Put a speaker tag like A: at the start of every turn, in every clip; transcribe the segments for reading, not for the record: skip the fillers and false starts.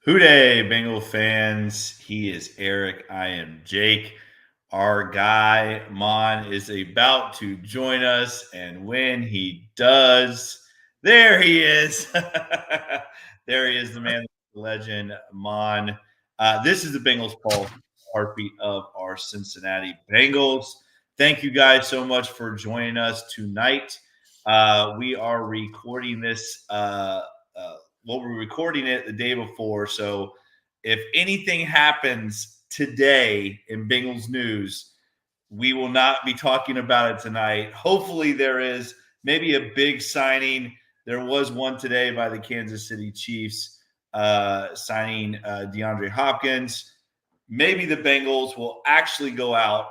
A: Hooday, Bengal fans. He is Eric. I am Jake. Our guy, Mon, is about to join us. And when he does, there he is. There he is, the man, the legend, Mon. This is the Bengals Pulse, heartbeat of our Cincinnati Bengals. Thank you guys so much for joining us tonight. We are recording this. We're recording it the day before. So if anything happens today in Bengals news, we will not be talking about it tonight. Hopefully there is maybe a big signing. There was one today by the Kansas City Chiefs signing DeAndre Hopkins. Maybe the Bengals will actually go out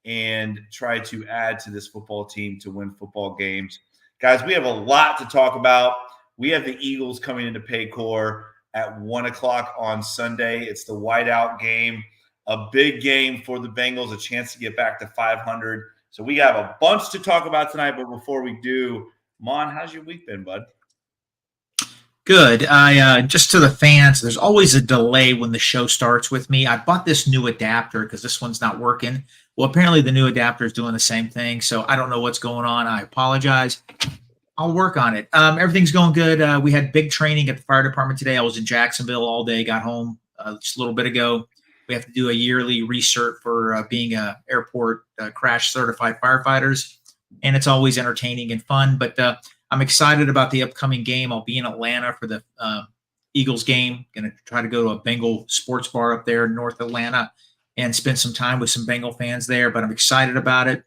A: and try to add to this football team to win football games. Guys, we have a lot to talk about. We have the Eagles coming into Paycor at 1 o'clock on Sunday. It's the whiteout game, a big game for the Bengals, a chance to get back to 500. So we have a bunch to talk about tonight, but before we do, Mon, how's your week been, bud?
B: Good. I just to the fans, there's always a delay when the show starts with me. I bought this new adapter because this one's not working. Well, apparently the new adapter is doing the same thing, so I don't know what's going on. I apologize. I'll work on it. Everything's going good. We had big training at the fire department today. I was in Jacksonville all day, got home just a little bit ago. We have to do a yearly recert for being a airport crash certified firefighters, and it's always entertaining and fun. But I'm excited about the upcoming game. I'll be in Atlanta for the Eagles game. Going to try to go to a Bengal sports bar up there in North Atlanta and spend some time with some Bengal fans there. But I'm excited about it.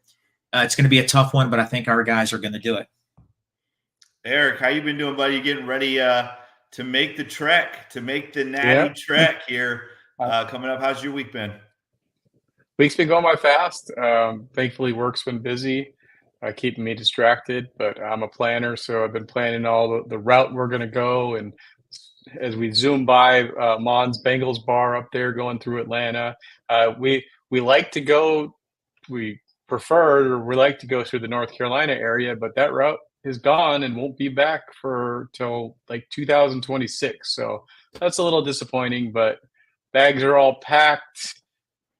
B: It's going to be a tough one, but I think our guys are going to do it.
A: Eric, how you been doing, buddy? You getting ready to make the trek, to make the natty trek here coming up? How's your week been?
C: Week's been going by fast. Thankfully, work's been busy, keeping me distracted. But I'm a planner, so I've been planning all the route we're going to go. And as we zoom by Mon's Bengals bar up there going through Atlanta, we like to go. We like to go through the North Carolina area, but that route is gone and won't be back till like 2026. So that's a little disappointing, but bags are all packed.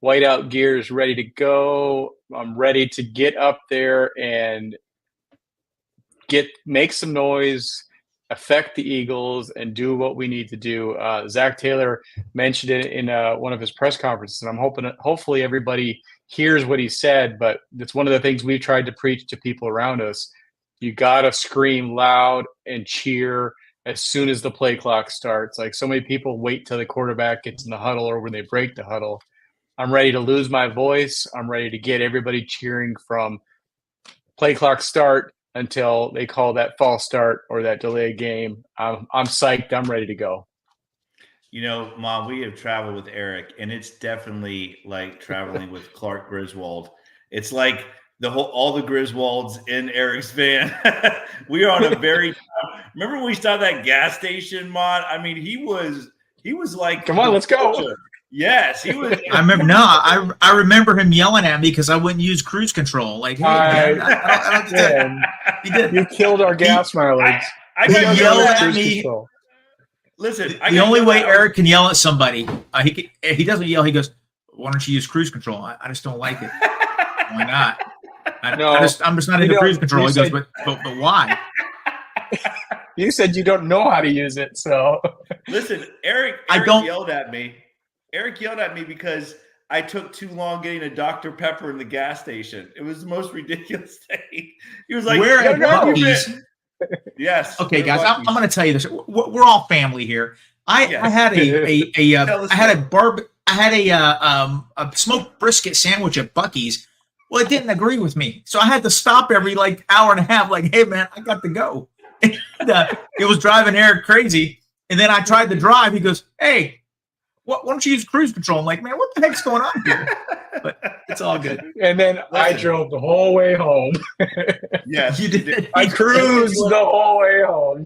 C: Whiteout gear is ready to go. I'm ready to get up there and make some noise, affect the Eagles, and do what we need to do. Zach Taylor mentioned it in one of his press conferences, and I'm hopefully everybody hears what he said, but it's one of the things we've tried to preach to people around us. You got to scream loud and cheer as soon as the play clock starts. Like, so many people wait till the quarterback gets in the huddle or when they break the huddle. I'm ready to lose my voice. I'm ready to get everybody cheering from play clock start until they call that false start or that delayed game. I'm psyched. I'm ready to go.
A: You know, Mom, we have traveled with Eric, and it's definitely like traveling with Clark Griswold. It's like all the Griswolds in Eric's van. We are on a very remember when we stopped at that gas station, Mon? I mean, he was like,
C: come on, let's go.
A: Yes, he was.
B: I remember. No, I remember him yelling at me because I wouldn't use cruise control. Like, hey, man,
C: he did. You killed our gas mileage.
A: I got
B: yelled at me.
A: Control. Listen,
B: the only way Eric can yell at somebody, he doesn't yell. He goes, "Why don't you use cruise control?" I just don't like it. Why not? I'm just not into cruise control. He goes, but why?
C: You said you don't know how to use it, so
A: listen, Eric yelled at me. Eric yelled at me because I took too long getting a Dr. Pepper in the gas station. It was the most ridiculous thing. He was like,
B: "Where at Buc-ee's?"
A: Yes.
B: Okay, guys, I'm going to tell you this. We're all family here. I had a smoked brisket sandwich at Buc-ee's. Well, it didn't agree with me, so I had to stop every hour and a half. Like, hey man, I got to go. And, it was driving Eric crazy. And then I tried to drive. He goes, "Hey, why don't you use cruise control?" I'm like, man, what the heck's going on here? But it's all good.
C: And then I drove the whole way home.
A: Yes,
B: you did.
C: I cruised the whole way home.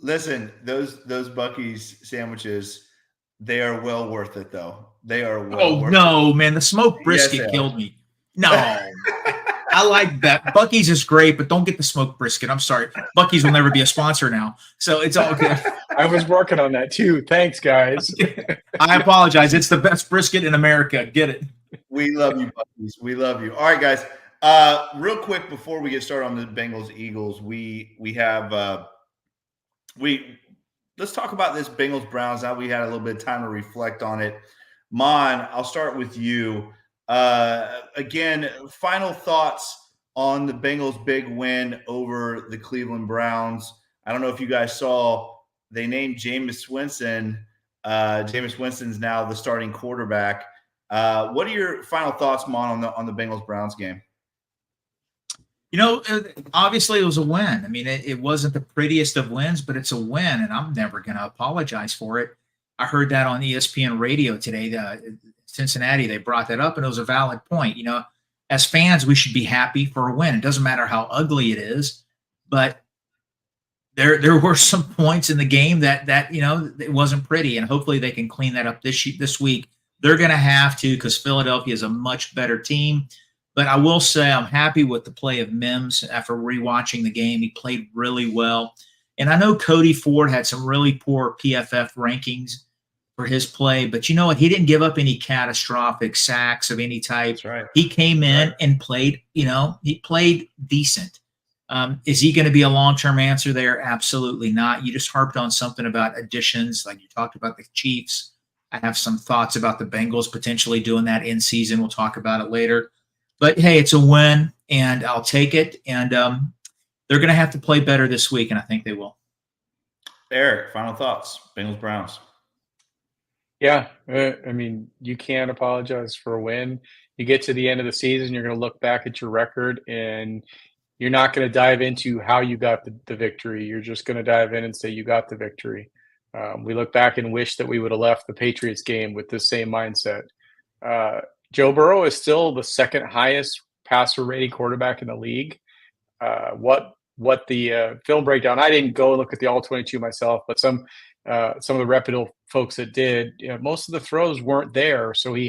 A: Listen, those Buc-ee's sandwiches, they are well worth it, though. They are well worth it.
B: Oh, no, man. The smoked brisket killed me. No. I like that. Bucky's is great, but don't get the smoked brisket. I'm sorry. Bucky's will never be a sponsor now. So it's all good.
C: I was working on that too. Thanks, guys.
B: I apologize. It's the best brisket in America. Get it.
A: We love you, Bucky's. We love you. All right, guys. Real quick before we get started on the Bengals Eagles, let's talk about this Bengals Browns. Now we had a little bit of time to reflect on it. Mon, I'll start with you. Again, final thoughts on the Bengals' big win over the Cleveland Browns. I don't know if you guys saw, they named Jameis Winston. Jameis Winston's now the starting quarterback. What are your final thoughts, Mon, on the Bengals Browns game?
B: Obviously it was a win. I mean, it wasn't the prettiest of wins, but it's a win, and I'm never going to apologize for it. I heard that on ESPN radio today. Cincinnati, they brought that up, and it was a valid point. As fans, we should be happy for a win. It doesn't matter how ugly it is, but there were some points in the game that it wasn't pretty, and hopefully they can clean that up this week. They're going to have to, because Philadelphia is a much better team. But I will say I'm happy with the play of Mims after rewatching the game. He played really well. And I know Cody Ford had some really poor PFF rankings for his play, but you know what? He didn't give up any catastrophic sacks of any type.
A: That's right.
B: He came in and played, he played decent. Is he going to be a long-term answer there? Absolutely not. You just harped on something about additions, like you talked about the Chiefs. I have some thoughts about the Bengals potentially doing that in season. We'll talk about it later. But, hey, it's a win, and I'll take it. And they're going to have to play better this week, and I think they will.
A: Eric, final thoughts, Bengals Browns.
C: Yeah, I mean, you can't apologize for a win. You get to the end of the season, you're going to look back at your record, and you're not going to dive into how you got the victory. You're just going to dive in and say you got the victory. We look back and wish that we would have left the Patriots game with the same mindset. Joe Burrow is still the second highest passer rating quarterback in the league. What the film breakdown, I didn't go look at the all 22 myself, but some of the reputable folks that did, most of the throws weren't there. So he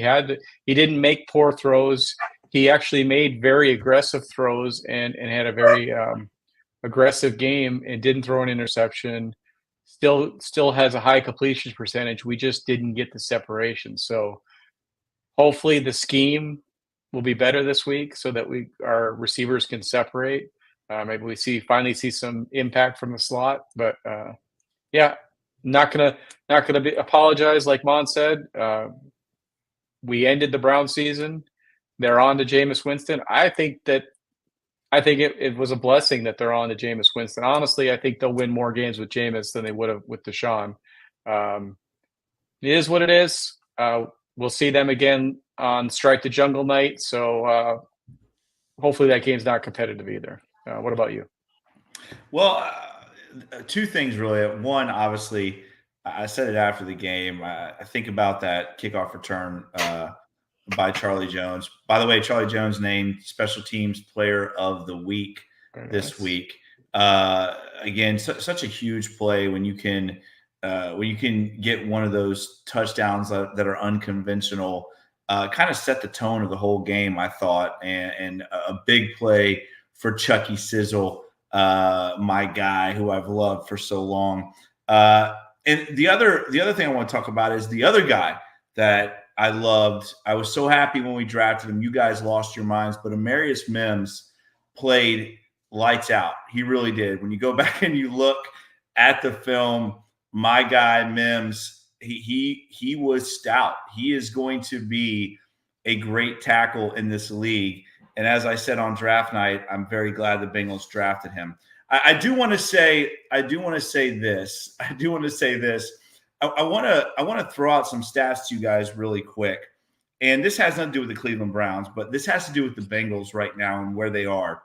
C: didn't make poor throws. He actually made very aggressive throws and had a very aggressive game and didn't throw an interception. Still has a high completion percentage. We just didn't get the separation. So hopefully the scheme will be better this week so that our receivers can separate. Maybe we finally see some impact from the slot, but not gonna apologize like Mon said. We ended the Brown season. They're on to Jameis Winston. I think it was a blessing that they're on to Jameis Winston. Honestly, I think they'll win more games with Jameis than they would have with Deshaun. It is what it is. We'll see them again on Strike the Jungle night. So hopefully that game's not competitive either. What about you?
A: Well, two things really. One, obviously, I said it after the game. I think about that kickoff return by Charlie Jones. By the way, Charlie Jones named Special Teams Player of the Week this week. Again, such a huge play when you can get one of those touchdowns that are unconventional, kind of set the tone of the whole game, I thought, and a big play for Chucky Sizzle, my guy who I've loved for so long. And the other thing I want to talk about is the other guy that I loved. I was so happy when we drafted him. You guys lost your minds, but Amarius Mims played lights out. He really did. When you go back and you look at the film, my guy Mims, he was stout. He is going to be a great tackle in this league. And as I said on draft night, I'm very glad the Bengals drafted him. I do want to say this. I want to throw out some stats to you guys really quick. And this has nothing to do with the Cleveland Browns, but this has to do with the Bengals right now and where they are.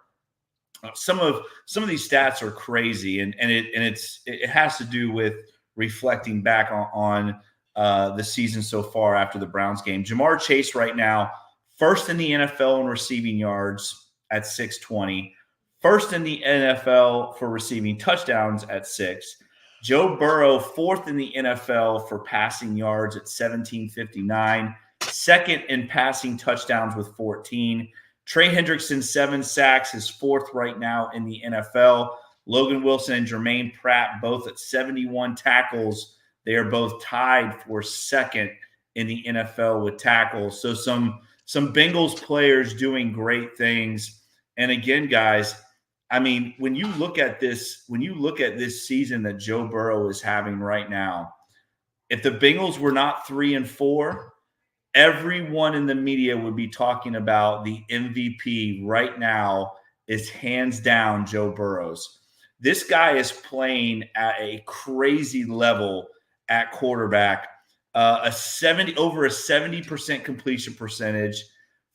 A: Some of these stats are crazy, and it has to do with reflecting back on the season so far after the Browns game. Jamar Chase right now, first in the NFL in receiving yards at 620, first in the NFL for receiving touchdowns at 6. Joe Burrow, fourth in the NFL for passing yards at 1,759, second in passing touchdowns with 14. Trey Hendrickson, 7 sacks, his 4th right now in the NFL. Logan Wilson and Jermaine Pratt both at 71 tackles. They are both tied for 2nd in the NFL with tackles. So some Bengals players doing great things. And again, guys, I mean, when you look at this season that Joe Burrow is having right now, if the Bengals were not 3-4, everyone in the media would be talking about the MVP right now is hands down Joe Burrow's. This guy is playing at a crazy level at quarterback. Over a 70% completion percentage,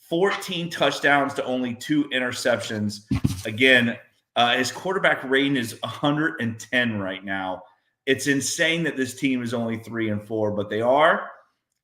A: 14 touchdowns to only 2 interceptions. Again, his quarterback rating is 110 right now. It's insane that this team is only 3-4, but they are.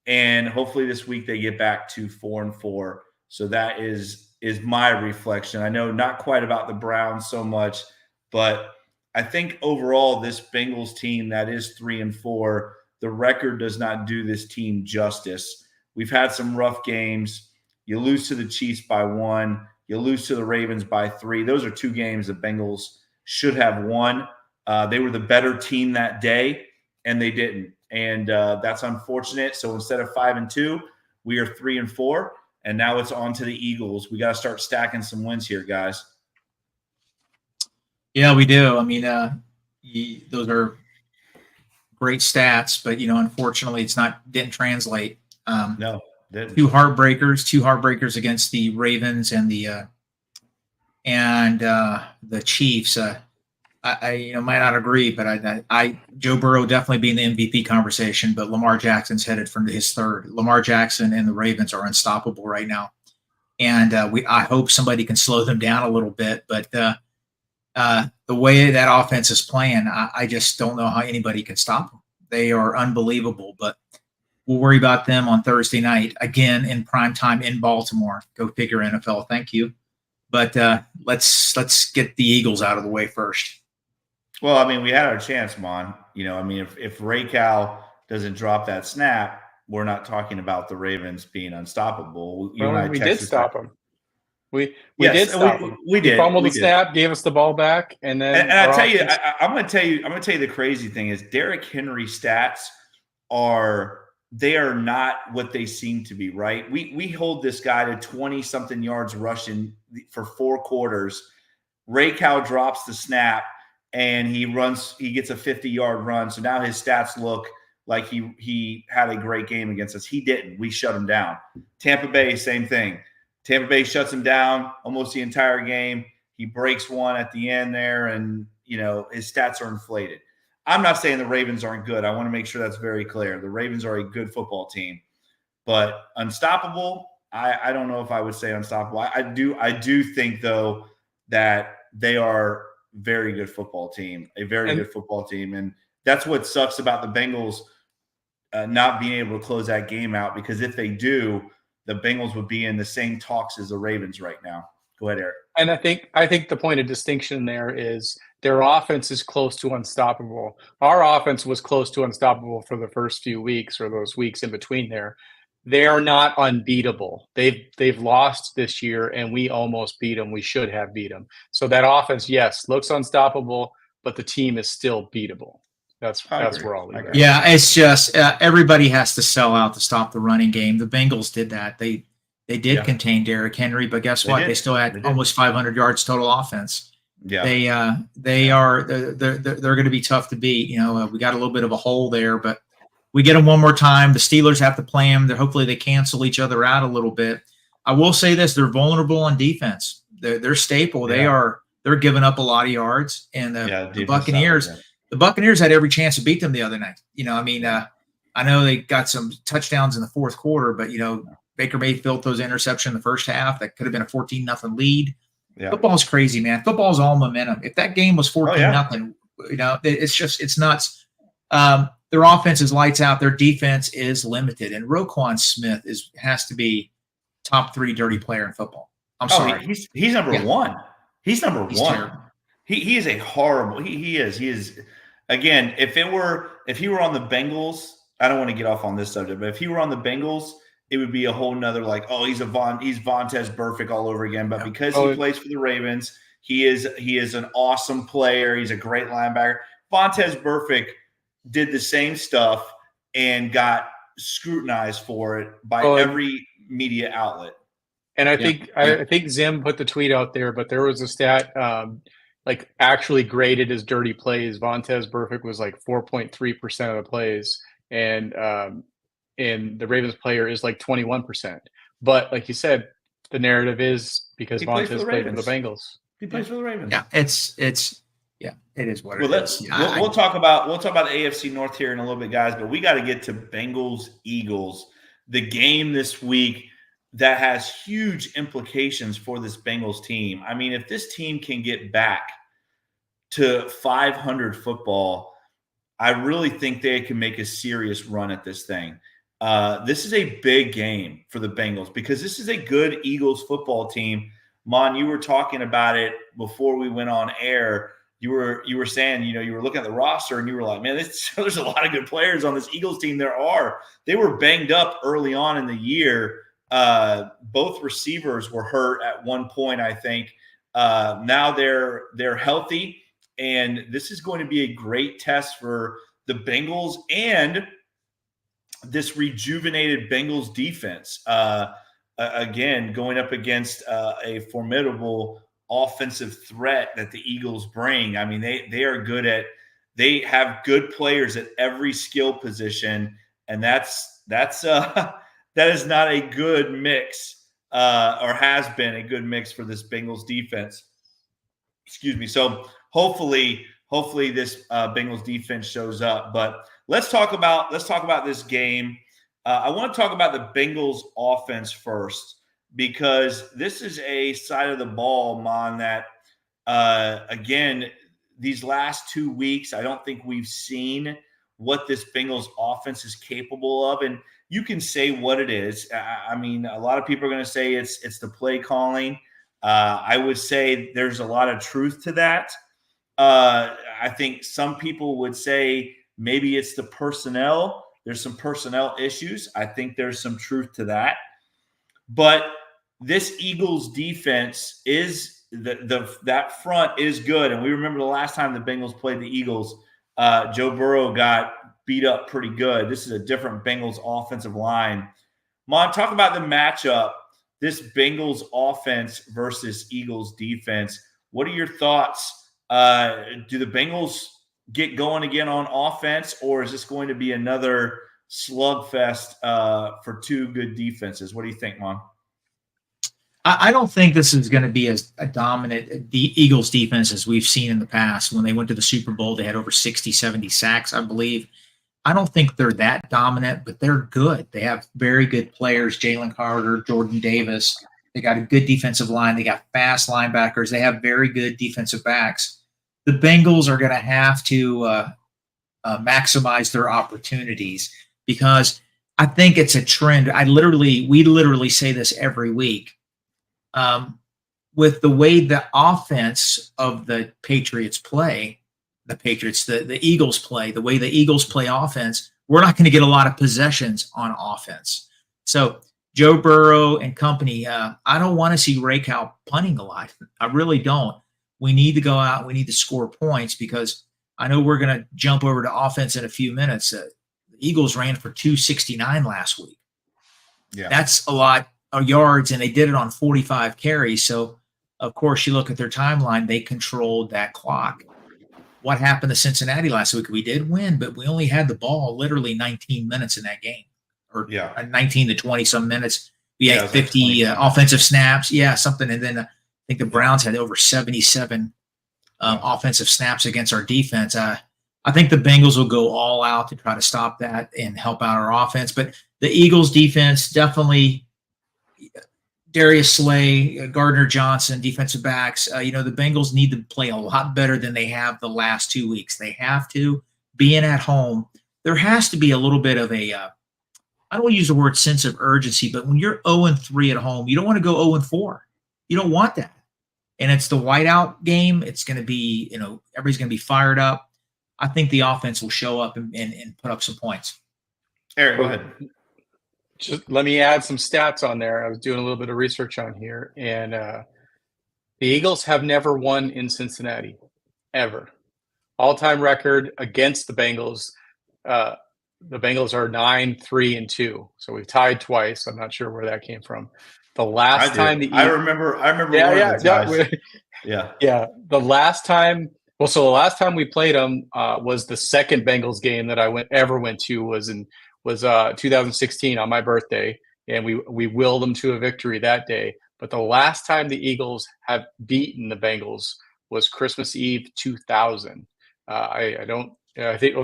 A: And hopefully this week they get back to 4-4. So that is my reflection. I know not quite about the Browns so much, but I think overall this Bengals team that is 3-4, the record does not do this team justice. We've had some rough games. You lose to the Chiefs by 1. You lose to the Ravens by 3. Those are 2 games the Bengals should have won. They were the better team that day, and they didn't. And that's unfortunate. So instead of 5-2, we are 3-4, and now it's on to the Eagles. We got to start stacking some wins here, guys.
B: Yeah, we do. I mean, those are great stats, but unfortunately, didn't translate.
A: No, didn't.
B: Two heartbreakers against the Ravens and the Chiefs. I might not agree, but Joe Burrow definitely be in the MVP conversation, but Lamar Jackson's headed for his 3rd. Lamar Jackson and the Ravens are unstoppable right now, and I hope somebody can slow them down a little bit. But the way that offense is playing, I just don't know how anybody can stop them. They are unbelievable, but we'll worry about them on Thursday night again in prime time in Baltimore. Go figure, NFL. Thank you, but let's get the Eagles out of the way first.
A: Well, I mean, we had our chance, Mon. If Ray Cal doesn't drop that snap, we're not talking about the Ravens being unstoppable.
C: We did stop them. We did stop them.
A: We did.
C: He fumbled the snap, gave us the ball back, and then.
A: And I tell you, I'm going to tell you the crazy thing is Derrick Henry stats are not what they seem to be. Right? We hold this guy to 20-something yards rushing for 4 quarters. Ray Cal drops the snap. And he gets a 50-yard run. So now his stats look like he had a great game against us. He didn't. We shut him down. Tampa Bay, same thing. Tampa Bay shuts him down almost the entire game. He breaks one at the end there, and his stats are inflated. I'm not saying the Ravens aren't good. I want to make sure that's very clear. The Ravens are a good football team. But unstoppable, I don't know if I would say unstoppable. I do think, though, that they are – very good football team, good football team. And that's what sucks about the Bengals not being able to close that game out, because if they do, the Bengals would be in the same talks as the Ravens right now. Go ahead, Eric.
C: And I think the point of distinction there is their offense is close to unstoppable. Our offense was close to unstoppable for the first few weeks, or those weeks in between there. They are not unbeatable. They've lost this year, and we almost beat them. We should have beat them. So that offense, yes, looks unstoppable, but the team is still beatable. That's where I'll leave it.
B: Yeah, it's just everybody has to sell out to stop the running game. The Bengals did that. They did contain Derrick Henry, but guess what? They still had almost 500 yards total offense. Yeah, they're going to be tough to beat. We got a little bit of a hole there, but we get them one more time. The Steelers have to play them. Hopefully they cancel each other out a little bit. I will say this: they're vulnerable on defense. They're staple. They're giving up a lot of yards, and the Buccaneers. The Buccaneers had every chance to beat them the other night. I know they got some touchdowns in the 4th quarter, but Baker Mayfield throws an interception in the first half. That could have been a 14-0 lead. Yeah. Football's crazy, man. Football's all momentum. If that game was 14-0, it's nuts. Their offense is lights out. Their defense is limited. And Roquan Smith has to be top 3 dirty player in football. I'm sorry.
A: He's number 1. He's number 1.
B: Terrible.
A: He is a horrible. He is. Again, if he were on the Bengals, I don't want to get off on this subject, but if he were on the Bengals, it would be a whole nother like, oh, he's Vontez Burfict all over again. But because he plays for the Ravens, he is an awesome player. He's a great linebacker. Vontez Burfict did the same stuff and got scrutinized for it by every media outlet.
C: And I think Zim put the tweet out there, but there was a stat like actually graded as dirty plays. Vontez Burfict was like 4.3% of the plays, and the Ravens player is like 21%. But like you said, the narrative is because Vontez played for the Bengals.
A: He plays for the Ravens.
B: Yeah, it is what it is.
A: We'll talk about the AFC North here in a little bit, guys, but we got to get to Bengals Eagles, the game this week that has huge implications for this Bengals team. I mean, if this team can get back to 500 football, I really think they can make a serious run at this thing. This is a big game for the Bengals because this is a good Eagles football team. Mon, you were talking about it before we went on air. You were saying, you were looking at the roster and you were like, man, there's a lot of good players on this Eagles team. They were banged up early on in the year. Both receivers were hurt at one point, I think. Now they're healthy, and this is going to be a great test for the Bengals and this rejuvenated Bengals defense. Again, going up against a formidable offensive threat that the Eagles bring. I mean, they have good players at every skill position, and that is not a good mix, or has been a good mix for this Bengals defense. Excuse me. So hopefully this Bengals defense shows up. But let's talk about this game. I want to talk about the Bengals offense first, because this is a side of the ball, Mon, that again, these last 2 weeks, I don't think we've seen what this Bengals offense is capable of. And you can say what it is. I mean, a lot of people are going to say it's the play calling. I would say there's a lot of truth to that. I think some people would say maybe it's the personnel. There's some personnel issues. I think there's some truth to that. But this Eagles defense is that front is good. And we remember the last time the Bengals played the Eagles, Joe Burrow got beat up pretty good. This is a different Bengals offensive line. Mon, talk about the matchup, this Bengals offense versus Eagles defense. What are your thoughts? Do the Bengals get going again on offense, or is this going to be another slugfest for two good defenses? What do you think, Mon?
B: I don't think this is going to be as a dominant Eagles defense as we've seen in the past. When they went to the Super Bowl, they had over 60, 70 sacks, I believe. I don't think they're that dominant, but they're good. They have very good players, Jalen Carter, Jordan Davis. They got a good defensive line. They got fast linebackers. They have very good defensive backs. The Bengals are going to have to maximize their opportunities, because I think it's a trend. We literally say this every week. With the way the offense of the Patriots play, the Eagles play, the way the Eagles play offense, we're not going to get a lot of possessions on offense. So Joe Burrow and company, I don't want to see Ray Cal punting a lot. I really don't. We need to go out. We need to score points, because I know we're going to jump over to offense in a few minutes. The Eagles ran for 269 last week. Yeah, that's a lot of yards, and they did it on 45 carries. So, of course, you look at their timeline, they controlled that clock. What happened to Cincinnati last week? We did win, but we only had the ball literally 19 minutes in that game, or 19 to 20 some minutes. We had 50 offensive snaps. Yeah, something. And then I think the Browns had over 77 offensive snaps against our defense. I think the Bengals will go all out to try to stop that and help out our offense. But the Eagles defense, definitely Darius Slay, Gardner Johnson, defensive backs. The Bengals need to play a lot better than they have the last 2 weeks. They have to. Being at home, there has to be a little bit of a I don't use the word sense of urgency, but when you're 0-3 at home, you don't want to go 0-4. You don't want that. And it's the whiteout game. It's going to be, everybody's going to be fired up. I think the offense will show up and put up some points.
A: Eric, go ahead.
C: Just let me add some stats on there. I was doing a little bit of research on here, and the Eagles have never won in Cincinnati, ever. All-time record against the Bengals. The Bengals are 9-3-2, so we've tied twice. I'm not sure where that came from. The last time the
A: I remember one of the ties.
C: Yeah. The last time, so the last time we played them was the second Bengals game that I ever went to was 2016 on my birthday, and we willed them to a victory that day. But the last time the Eagles have beaten the Bengals was Christmas Eve 2000. I don't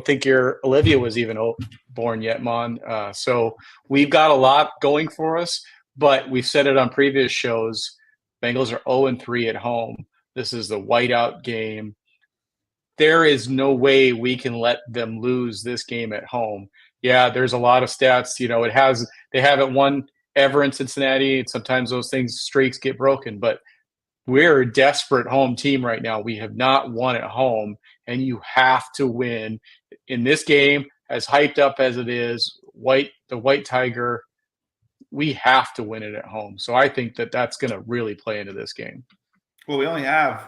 C: think your Olivia was even born yet, Mon. So we've got a lot going for us, but we've said it on previous shows. Bengals are 0-3 at home. This is the whiteout game. There is no way we can let them lose this game at home. Yeah, there's a lot of stats. They haven't won ever in Cincinnati. And sometimes those streaks get broken, but we're a desperate home team right now. We have not won at home, and you have to win in this game. As hyped up as it is, the White Tiger, we have to win it at home. So I think that's going to really play into this game.
A: Well, after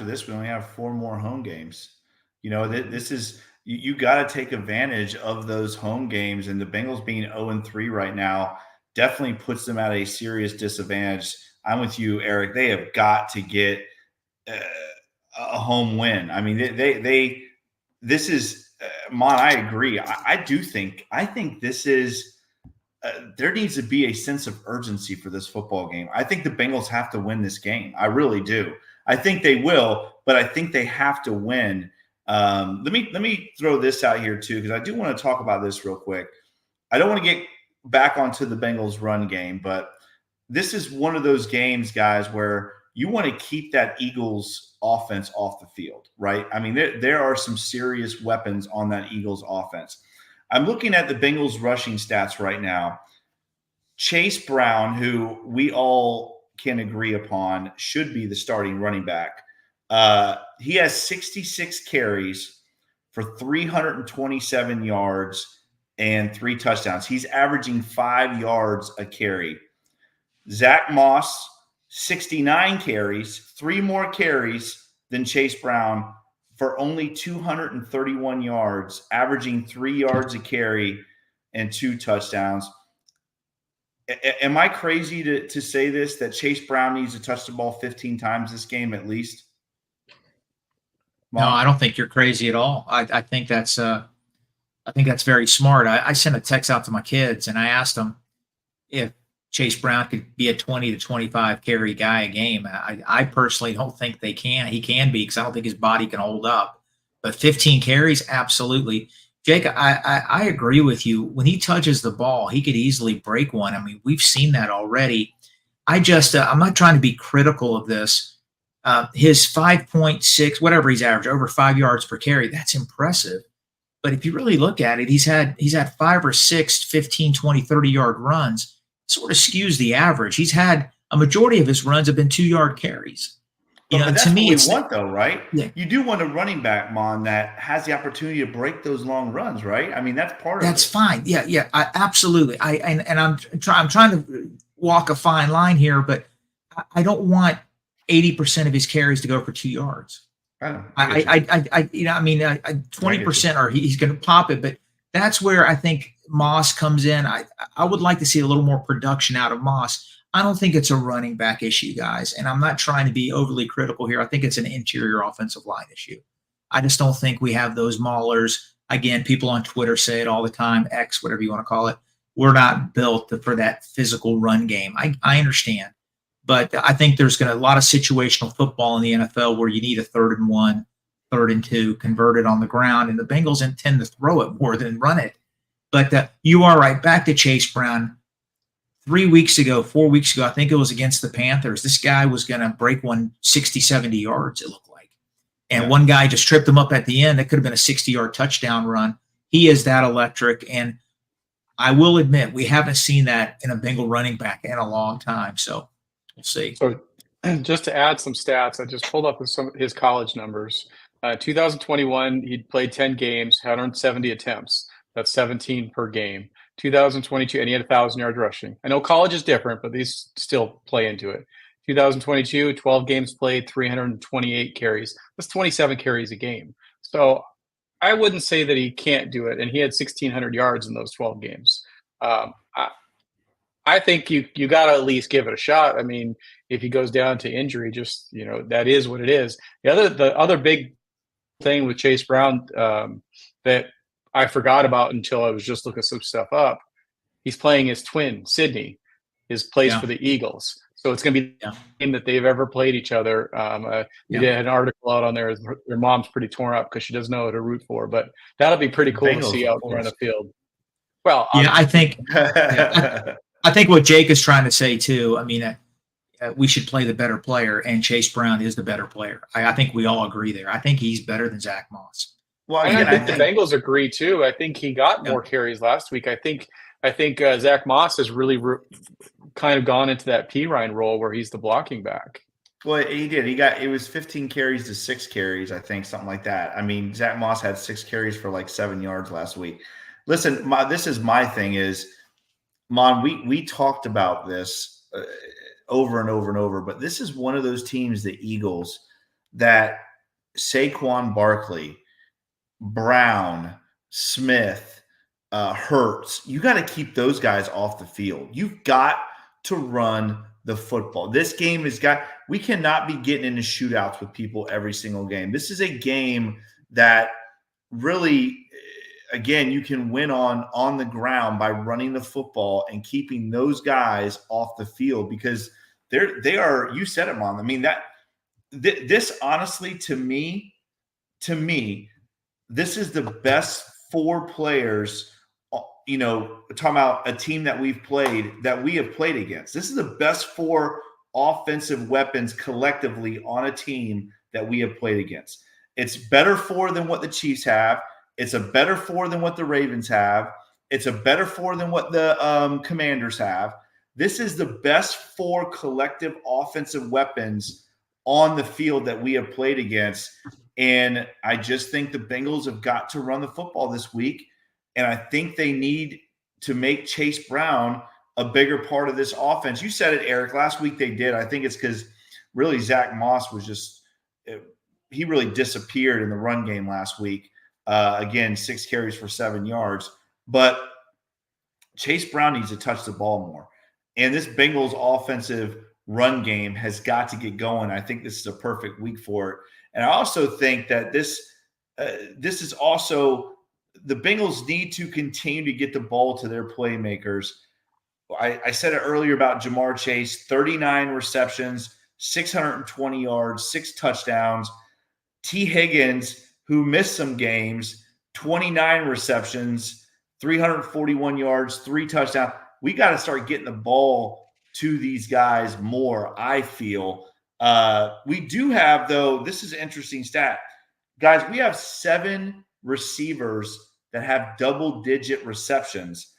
A: this, we only have 4 more home games. This is you got to take advantage of those home games, and the Bengals being 0-3 right now definitely puts them at a serious disadvantage. I'm with you, Eric. They have got to get a home win. I mean, this is Mon. I agree. I think this is. There needs to be a sense of urgency for this football game. I think the Bengals have to win this game. I really do. I think they will, but I think they have to win. Let me throw this out here too, because I do want to talk about this real quick. I don't want to get back onto the Bengals run game, but this is one of those games, guys, where you want to keep that Eagles offense off the field, right? I mean, there are some serious weapons on that Eagles offense. I'm looking at the Bengals rushing stats right now. Chase Brown, who we all can agree upon should be the starting running back, he has 66 carries for 327 yards and 3 touchdowns. He's averaging 5 yards a carry. Zach Moss, 69 carries, 3 more carries than Chase Brown for only 231 yards, averaging 3 yards a carry and 2 touchdowns. Am I crazy to say this, that Chase Brown needs to touch the ball 15 times this game at least?
B: Mom? No, I don't think you're crazy at all. I think that's very smart. I sent a text out to my kids and I asked them if Chase Brown could be a 20 to 25 carry guy a game. I personally don't think he can be, because I don't think his body can hold up. But 15 carries, absolutely. Jake, I agree with you. When he touches the ball, he could easily break one. I mean, we've seen that already. I'm not trying to be critical of this. His 5.6, whatever he's averaged, over 5 yards per carry, that's impressive. But if you really look at it, he's had 5 or 6 15, 20, 30-yard runs. Sort of skews the average. He's had a majority of his runs have been 2-yard carries.
A: That's to me, what we want, though, right? Yeah. You do want a running back, Mon, that has the opportunity to break those long runs, right? I mean, that's part of it.
B: That's fine. Yeah, absolutely. I'm trying to walk a fine line here, but I don't want 80% of his carries to go for 2 yards. 20% or he's going to pop it, but that's where I think Moss comes in. I would like to see a little more production out of Moss. I don't think it's a running back issue, guys, and I'm not trying to be overly critical here. I think it's an interior offensive line issue. I just don't think we have those maulers. Again, people on Twitter say it all the time, X, whatever you want to call it. We're not built for that physical run game. I understand. But I think there's a lot of situational football in the NFL where you need a 3rd and 1, 3rd and 2 converted on the ground, and the Bengals intend to throw it more than run it. But you are right. Back to Chase Brown. 4 weeks ago, I think it was against the Panthers, this guy was going to break one 60, 70 yards, it looked like. And one guy just tripped him up at the end. That could have been a 60-yard touchdown run. He is that electric. And I will admit, we haven't seen that in a Bengal running back in a long time. So we'll see.
C: So just to add some stats, I just pulled up some of his college numbers. 2021, he'd played 10 games, 170 attempts. That's 17 per game. 2022, and he had 1,000 yards rushing. I know college is different, but these still play into it. 2022, 12 games played, 328 carries. That's 27 carries a game. So I wouldn't say that he can't do it, and he had 1,600 yards in those 12 games. I think you got to at least give it a shot. I mean, if he goes down to injury, just that is what it is. The other big thing with Chase Brown that I forgot about until I was just looking some stuff up. He's playing his twin, Sydney, plays for the Eagles. So it's going to be the game that they've ever played each other. They had an article out on there. Their mom's pretty torn up because she doesn't know who to root for. But that'll be pretty cool to see out there on the field. Well,
B: I think I think what Jake is trying to say too. I mean, we should play the better player, and Chase Brown is the better player. I think we all agree there. I think he's better than Zach Moss.
C: Well, and I think the Bengals agree too. I think he got more carries last week. I think Zach Moss has really kind of gone into that Pirine role where he's the blocking back.
A: Well, he did. It was 15 carries to 6 carries, I think, something like that. I mean, Zach Moss had 6 carries for like 7 yards last week. Listen, this is my thing is, Mon, we talked about this over and over and over, but this is one of those teams, the Eagles, that Saquon Barkley, Brown, Smith, Hurts, you got to keep those guys off the field. You've got to run the football. This game we cannot be getting into shootouts with people every single game. This is a game that really, again, you can win on the ground by running the football and keeping those guys off the field because they are, you said it, Mom. I mean, this honestly, to me, this is the best 4 players, talking about a team that we have played against. This is the best 4 offensive weapons collectively on a team that we have played against. It's better 4 than what the Chiefs have. It's a better 4 than what the Ravens have. It's a better 4 than what the Commanders have. This is the best 4 collective offensive weapons on the field that we have played against. And I just think the Bengals have got to run the football this week. And I think they need to make Chase Brown a bigger part of this offense. You said it, Eric. Last week they did. I think it's because really Zach Moss was he really disappeared in the run game last week. Again, 6 carries for 7 yards. But Chase Brown needs to touch the ball more. And this Bengals offensive run game has got to get going. I think this is a perfect week for it. And I also think that this is also – the Bengals need to continue to get the ball to their playmakers. I said it earlier about Jamar Chase, 39 receptions, 620 yards, 6 touchdowns. T. Higgins, who missed some games, 29 receptions, 341 yards, 3 touchdowns. We got to start getting the ball to these guys more, I feel. We do have, though, this is an interesting stat. Guys, we have 7 receivers that have double-digit receptions.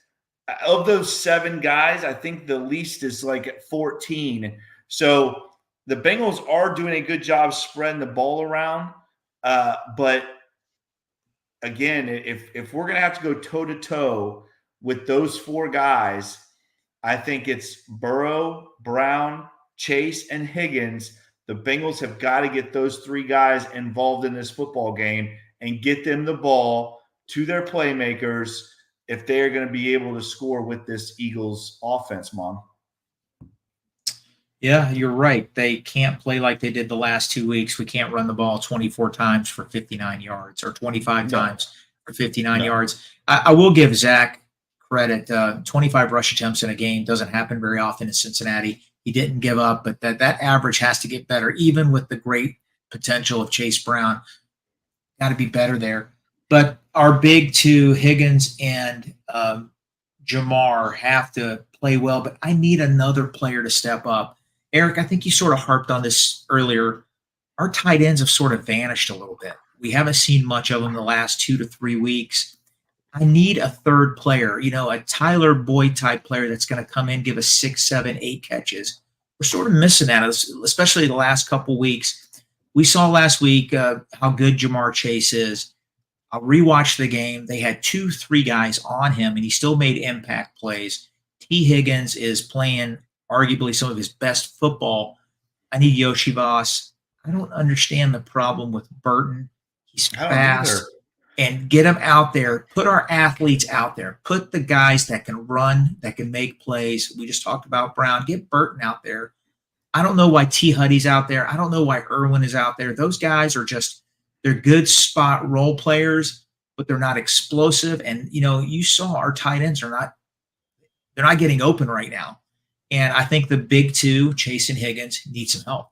A: Of those 7 guys, I think the least is like at 14. So the Bengals are doing a good job spreading the ball around. But again, if we're going to have to go toe-to-toe with those 4 guys, I think it's Burrow, Brown, Chase, and Higgins. The Bengals have got to get those 3 guys involved in this football game and get them the ball to their playmakers if they're going to be able to score with this Eagles offense, Mom.
B: Yeah, you're right. They can't play like they did the last 2 weeks. We can't run the ball 24 times for 59 yards or 25 times for 59 yards. I will give Zach credit. 25 rush attempts in a game doesn't happen very often in Cincinnati. He didn't give up, but that average has to get better, even with the great potential of Chase Brown. Got to be better there. But our big 2, Higgins and Jamar, have to play well. But I need another player to step up. Eric, I think you sort of harped on this earlier. Our tight ends have sort of vanished a little bit. We haven't seen much of them the last 2 to 3 weeks. I need a third player, a Tyler Boyd type player that's going to come in, give us 6, 7, 8 catches. We're sort of missing that, especially the last couple weeks. We saw last week how good Jamar Chase is. I rewatched the game. They had 2-3 guys on him, and he still made impact plays. T. Higgins is playing arguably some of his best football. I need Yoshi Voss. I don't understand the problem with Burton. He's fast. And get him out there. Put our athletes out there. Put the guys that can run, that can make plays. We just talked about Brown. Get Burton out there. I don't know why T. Huddy's out there. I don't know why Irwin is out there. Those guys are just – they're good spot role players, but they're not explosive. And, you saw our tight ends are not – they're not getting open right now. And I think the big two, Chase and Higgins, need some help.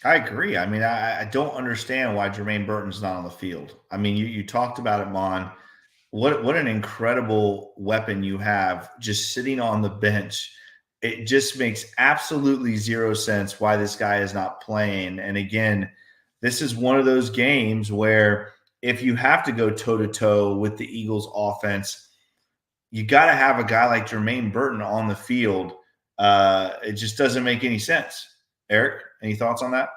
A: I agree. I mean, I don't understand why Jermaine Burton's not on the field. I mean, you talked about it, Mon. What an incredible weapon you have just sitting on the bench. It just makes absolutely zero sense why this guy is not playing. And again, this is one of those games where if you have to go toe-to-toe with the Eagles offense, you got to have a guy like Jermaine Burton on the field. It just doesn't make any sense. Eric, any thoughts on that?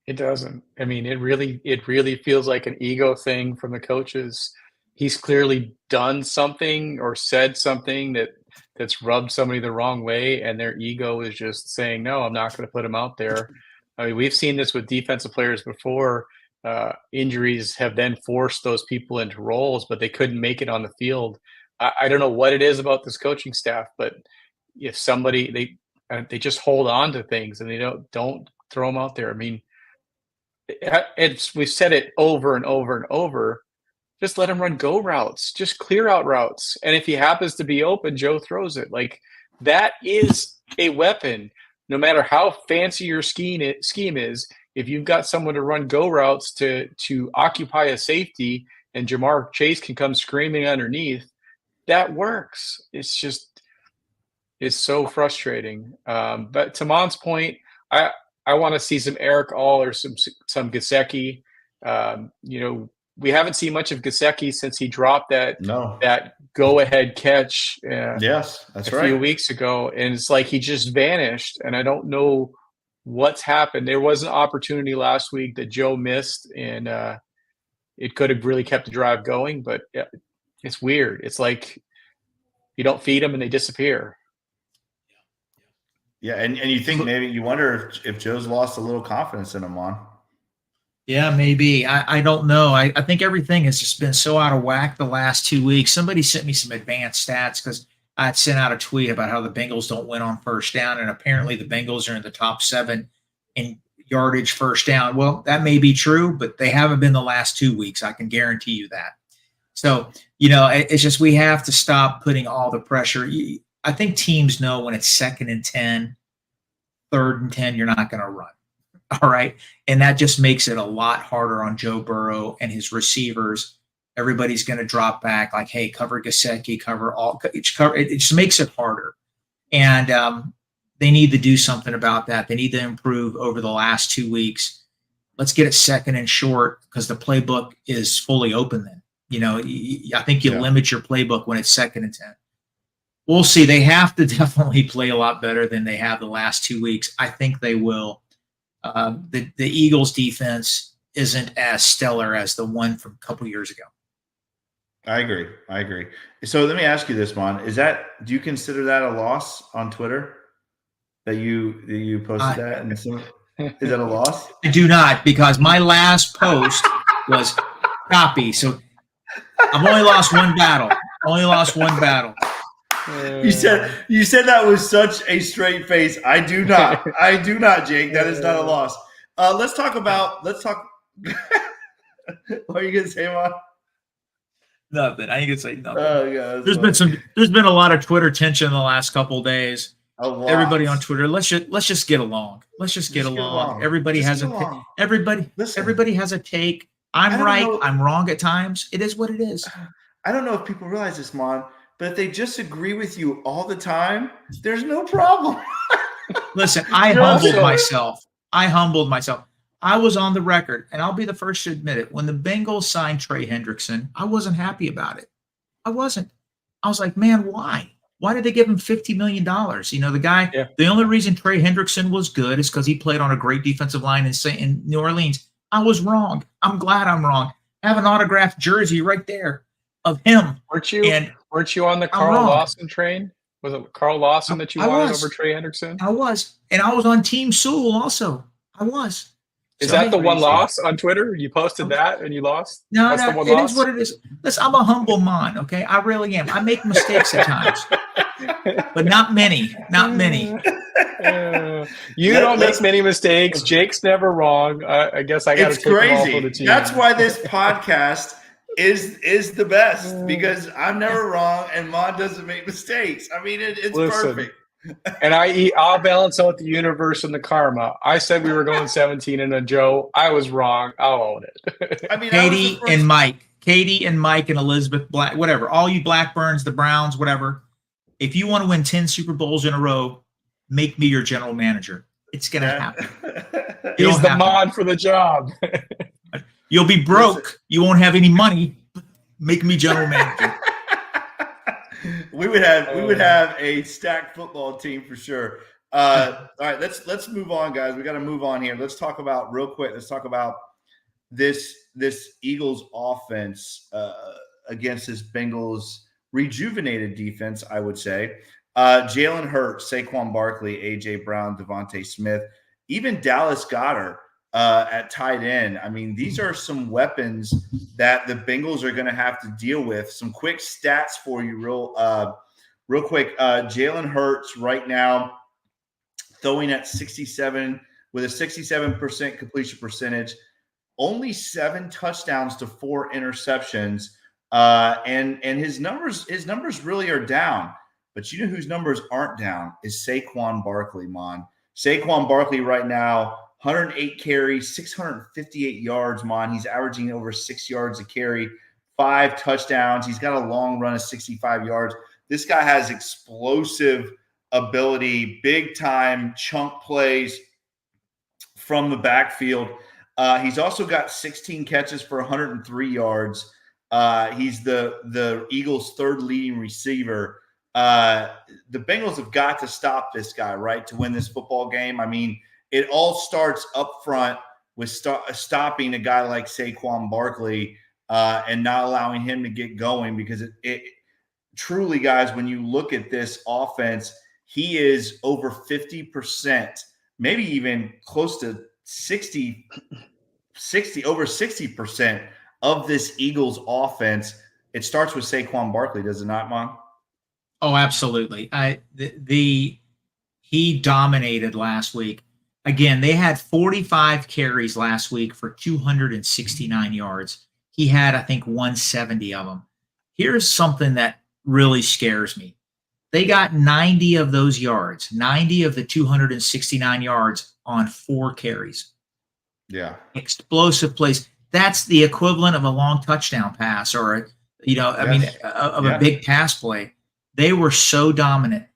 C: It doesn't. I mean, it really feels like an ego thing from the coaches. He's clearly done something or said something that's rubbed somebody the wrong way, and their ego is just saying, no, I'm not going to put him out there. I mean, we've seen this with defensive players before. Injuries have then forced those people into roles, but they couldn't make it on the field. I don't know what it is about this coaching staff, but if somebody they just hold on to things and they don't throw them out there. I mean, we've said it over and over and over. Just let him run go routes, just clear out routes, and if he happens to be open, Joe throws it. Like, that is a weapon. No matter how fancy your scheme is, if you've got someone to run go routes to occupy a safety, and Jamar Chase can come screaming underneath, that works. It's so frustrating. But to Mon's point, I want to see some Eric All or some Gesicki. We haven't seen much of Gesicki since he dropped that go-ahead catch.
A: Yes, that's
C: a few weeks ago, and it's like he just vanished, and I don't know what's happened. There was an opportunity last week that Joe missed, and it could have really kept the drive going, but it's weird. It's like you don't feed them and they disappear.
A: Yeah, and you think maybe you wonder if Joe's lost a little confidence in him, on.
B: Yeah, maybe. I don't know. I think everything has just been so out of whack the last 2 weeks. Somebody sent me some advanced stats because I had sent out a tweet about how the Bengals don't win on first down, and apparently the Bengals are in the top 7 in yardage first down. Well, that may be true, but they haven't been the last 2 weeks. I can guarantee you that. So, it's just we have to stop putting all the pressure. I think teams know when it's 2nd and 10, 3rd and 10, you're not going to run. All right. And that just makes it a lot harder on Joe Burrow and his receivers. Everybody's going to drop back like, hey, cover Gesicki, cover all. It just makes it harder. And they need to do something about that. They need to improve over the last 2 weeks. Let's get it 2nd and short because the playbook is fully open then. I think you limit your playbook when it's 2nd and 10. We'll see. They have to definitely play a lot better than they have the last 2 weeks. I think they will. The Eagles defense isn't as stellar as the one from a couple years ago.
A: I agree. So let me ask you this, Mon. Do you consider that a loss on Twitter that you posted that? Is that a loss?
B: I do not, because my last post was copy. So I've only lost one battle.
A: You said that with such a straight face. I do not, Jake. That is not a loss. Let's talk. What are you gonna say, Mon?
B: Nothing. I ain't gonna say nothing.
A: Oh, yeah,
B: there's been a lot of Twitter tension in the last couple of days.
A: Everybody
B: on Twitter. Let's just get along. Everybody has a take. I'm right. I'm wrong at times. It is what it is.
A: I don't know if people realize this, Mon, but if they just agree with you all the time, there's no problem.
B: Listen, I humbled myself. I was on the record, and I'll be the first to admit it. When the Bengals signed Trey Hendrickson, I wasn't happy about it. I wasn't. I was like, man, why? Why did they give him $50 million? The guy, The only reason Trey Hendrickson was good is because he played on a great defensive line in New Orleans. I was wrong. I'm glad I'm wrong. I have an autographed jersey right there of him.
C: Weren't you on the
B: I'm
C: Carl
B: wrong.
C: Lawson train? Was it Carl Lawson that you wanted over Trey Hendrickson?
B: I was. And I was on Team Sewell also. I was.
C: Is that the one loss on Twitter? You posted that and you lost?
B: No, it is what it is. Listen, I'm a humble man, okay? I really am. I make mistakes at times, but not many. Not many.
C: You don't make many mistakes. Jake's never wrong. I guess I got to take them all for the team.
A: That's why this podcast is the best, because I'm never wrong and Mon doesn't make mistakes. I mean, it's perfect.
C: And I'll balance out the universe and the karma. I said we were going 17 and then Joe, I was wrong. I'll own it.
A: I mean,
B: Katie and Mike and Elizabeth Black, whatever, all you Blackburns, the Browns, whatever. If you want to win 10 Super Bowls in a row, make me your general manager. It's going to happen.
C: He's the Mon for the job.
B: You'll be broke. You won't have any money. Make me general manager.
A: We would have a stacked football team for sure. All right, let's move on, guys. We got to move on here. Let's talk about this Eagles offense against this Bengals rejuvenated defense, I would say. Jalen Hurts, Saquon Barkley, A.J. Brown, Devontae Smith, even Dallas Goedert at tight end. I mean, these are some weapons that the Bengals are going to have to deal with. Some quick stats for you real quick. Jalen Hurts right now throwing at 67 with a 67% completion percentage, only 7 touchdowns to 4 interceptions. And his numbers really are down. But you know whose numbers aren't down is Saquon Barkley, Mon. Saquon Barkley right now, 108 carries, 658 yards, Mon. He's averaging over 6 yards a carry, 5 touchdowns. He's got a long run of 65 yards. This guy has explosive ability, big-time chunk plays from the backfield. He's also got 16 catches for 103 yards. He's the Eagles' third leading receiver. The Bengals have got to stop this guy, right, to win this football game. I mean, it all starts up front with stopping a guy like Saquon Barkley and not allowing him to get going, because it truly, guys, when you look at this offense, he is over 50%, maybe even close to 60, over 60% of this Eagles offense. It starts with Saquon Barkley, does it not, Mon?
B: Oh, absolutely. He dominated last week. Again, they had 45 carries last week for 269 yards. He had, I think, 170 of them. Here's something that really scares me. They got 90 of those yards, 90 of the 269 yards on 4 carries.
A: Yeah.
B: Explosive plays. That's the equivalent of a long touchdown pass or, a big pass play. They were so dominant.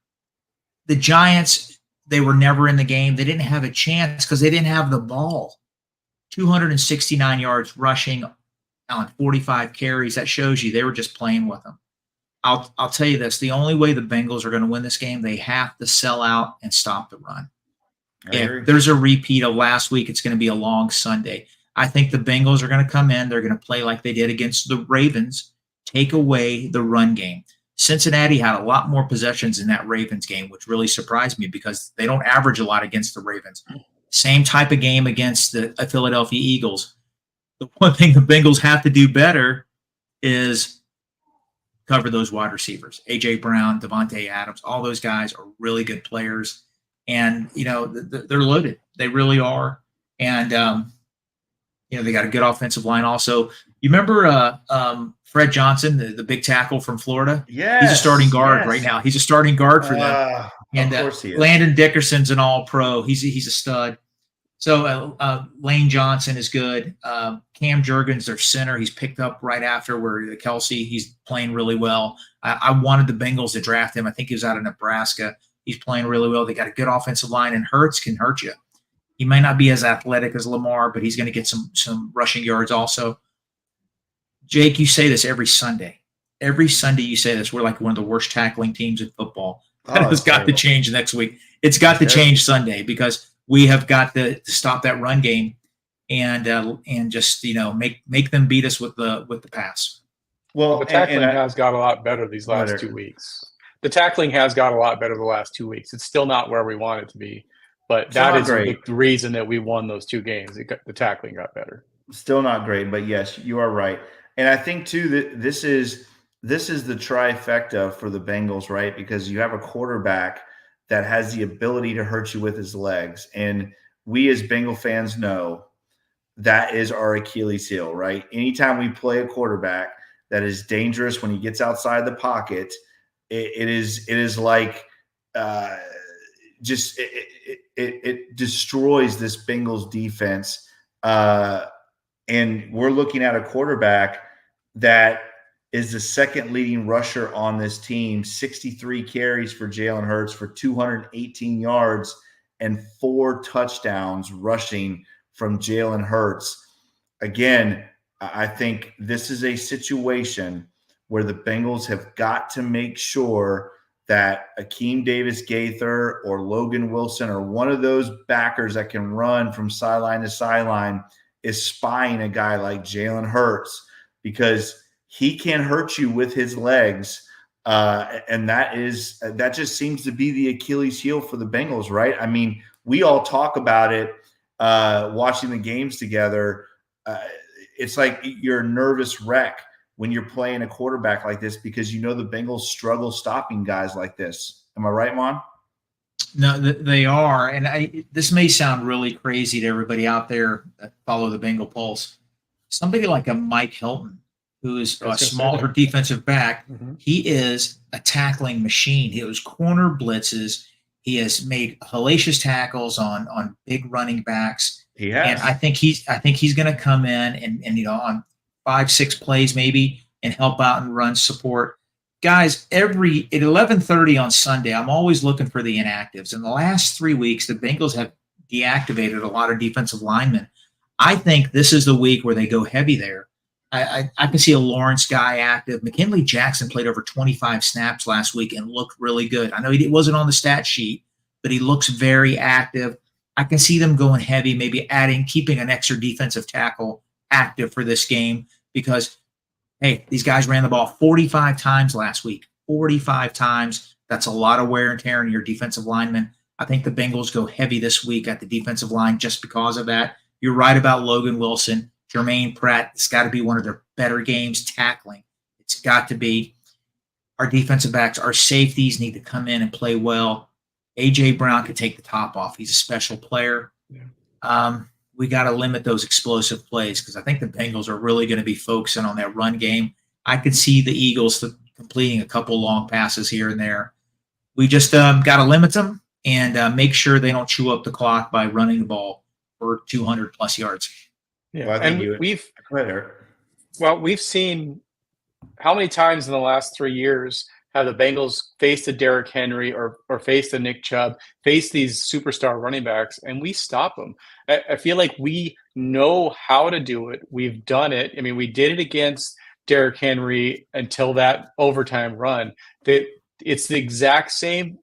B: The Giants, they were never in the game. They didn't have a chance because they didn't have the ball. 269 yards rushing on 45 carries. That shows you they were just playing with them. I'll tell you this. The only way the Bengals are going to win this game, they have to sell out and stop the run. If there's a repeat of last week, it's going to be a long Sunday. I think the Bengals are going to come in. They're going to play like they did against the Ravens, take away the run game. Cincinnati had a lot more possessions in that Ravens game, which really surprised me because they don't average a lot against the Ravens. Same type of game against the Philadelphia Eagles. The one thing the Bengals have to do better is cover those wide receivers. A.J. Brown, Devontae Adams, all those guys are really good players. And, they're loaded. They really are. And, they got a good offensive line also. You remember Fred Johnson, the big tackle from Florida?
A: Yeah,
B: he's a starting guard right now. He's a starting guard for them. And
A: of course he is.
B: Landon Dickerson's an all-pro. He's a stud. So Lane Johnson is good. Cam Jurgens, their center, he's picked up right after where Kelsey, he's playing really well. I wanted the Bengals to draft him. I think he was out of Nebraska. He's playing really well. They got a good offensive line, and Hurts can hurt you. He might not be as athletic as Lamar, but he's going to get some rushing yards also. Jake, you say this every Sunday. Every Sunday you say this. We're like one of the worst tackling teams in football. That has got to change next week. It's got to change Sunday because we have got to stop that run game. and just make them beat us with the pass.
C: Well, the tackling has got a lot better these last 2 weeks. The tackling has got a lot better the last 2 weeks. It's still not where we want it to be, but that is the reason that we won those 2 games. The tackling got better.
A: Still not great, but yes, you are right. And I think too that this is the trifecta for the Bengals, right? Because you have a quarterback that has the ability to hurt you with his legs, and we as Bengal fans know that is our Achilles heel, right? Anytime we play a quarterback that is dangerous when he gets outside the pocket, it is like it destroys this Bengals defense. And we're looking at a quarterback that is the second leading rusher on this team, 63 carries for Jalen Hurts for 218 yards and 4 touchdowns rushing from Jalen Hurts. Again, I think this is a situation where the Bengals have got to make sure that Akeem Davis-Gaither or Logan Wilson or one of those backers that can run from sideline to sideline is spying a guy like Jalen Hurts, because he can hurt you with his legs. And that just seems to be the Achilles heel for the Bengals, right? I mean, we all talk about it watching the games together. It's like you're a nervous wreck when you're playing a quarterback like this, because the Bengals struggle stopping guys like this. Am I right, Mon?
B: No, they are. And this may sound really crazy to everybody out there that follow the Bengal Pulse. Somebody like a Mike Hilton, who is a smaller defensive back, he is a tackling machine. He has corner blitzes. He has made hellacious tackles on big running backs.
A: He has.
B: And I think he's going to come in and on 5-6 plays maybe and help out and run support. Guys, at 11:30 on Sunday, I'm always looking for the inactives. In the last 3 weeks, the Bengals have deactivated a lot of defensive linemen. I think this is the week where they go heavy there. I can see a Lawrence guy active. McKinley Jackson played over 25 snaps last week and looked really good. I know he wasn't on the stat sheet, but he looks very active. I can see them going heavy, maybe keeping an extra defensive tackle active for this game, because hey, these guys ran the ball 45 times last week. 45 times. That's a lot of wear and tear in your defensive linemen. I think the Bengals go heavy this week at the defensive line just because of that. You're right about Logan Wilson. Jermaine Pratt, it's got to be one of their better games tackling. It's got to be. Our defensive backs, our safeties need to come in and play well. A.J. Brown could take the top off. He's a special player. Yeah. We got to limit those explosive plays, because I think the Bengals are really going to be focusing on that run game. I could see the Eagles completing a couple long passes here and there. We just got to limit them and make sure they don't chew up the clock by running the ball for 200-plus yards.
C: Yeah, well, and we've seen how many times in the last 3 years have the Bengals faced a Derrick Henry or faced a Nick Chubb, faced these superstar running backs, and we stop them. I feel like we know how to do it. We've done it. I mean, we did it against Derrick Henry until that overtime run. It's the exact same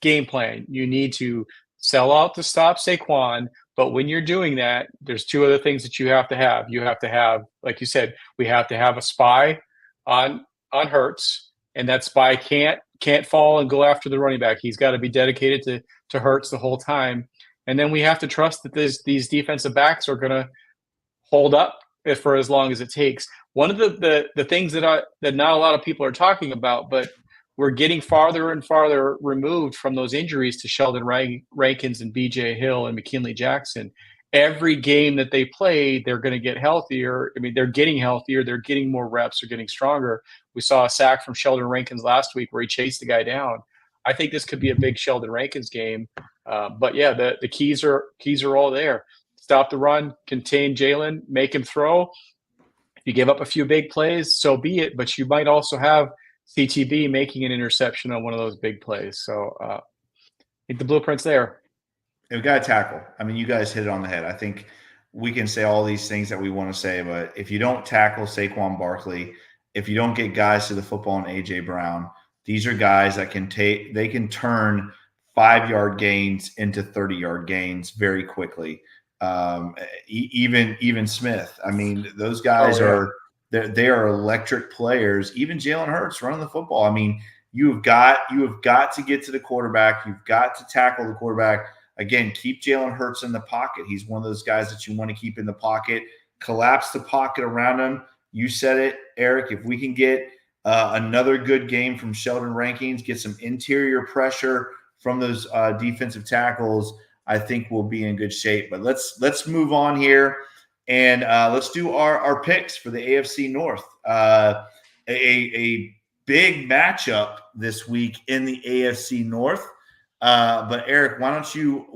C: game plan. You need to sell out to stop Saquon, but when you're doing that, there's 2 other things that you have to have. You have to have, like you said, we have to have a spy on Hurts, and that spy can't fall and go after the running back. He's got to be dedicated to Hurts the whole time. And then we have to trust that these defensive backs are going to hold up for as long as it takes. One of the things that not a lot of people are talking about, but we're getting farther and farther removed from those injuries to Sheldon Rankins and B.J. Hill and McKinley Jackson. Every game that they play, they're going to get healthier. I mean, they're getting healthier. They're getting more reps. They're getting stronger. We saw a sack from Sheldon Rankins last week where he chased the guy down. I think this could be a big Sheldon Rankins game. But yeah, the keys are all there. Stop the run, contain Jalen, make him throw. If you give up a few big plays, so be it. But you might also have CTB making an interception on one of those big plays. So I think the blueprint's there.
A: We've got to tackle. I mean, you guys hit it on the head. I think we can say all these things that we want to say, but if you don't tackle Saquon Barkley, if you don't get guys to the football and A.J. Brown, these are guys that can turn 5-yard gains into 30-yard gains very quickly. even Smith. I mean, those guys are they are electric players. Even Jalen Hurts running the football. I mean, you have got to get to the quarterback. You've got to tackle the quarterback. Again, keep Jalen Hurts in the pocket. He's one of those guys that you want to keep in the pocket. Collapse the pocket around him. You said it, Eric. If we can get another good game from Sheldon Rankins, get some interior pressure from those defensive tackles, I think we'll be in good shape. But let's move on here, and let's do our picks for the AFC North. A big matchup this week in the AFC North. But Eric, why don't you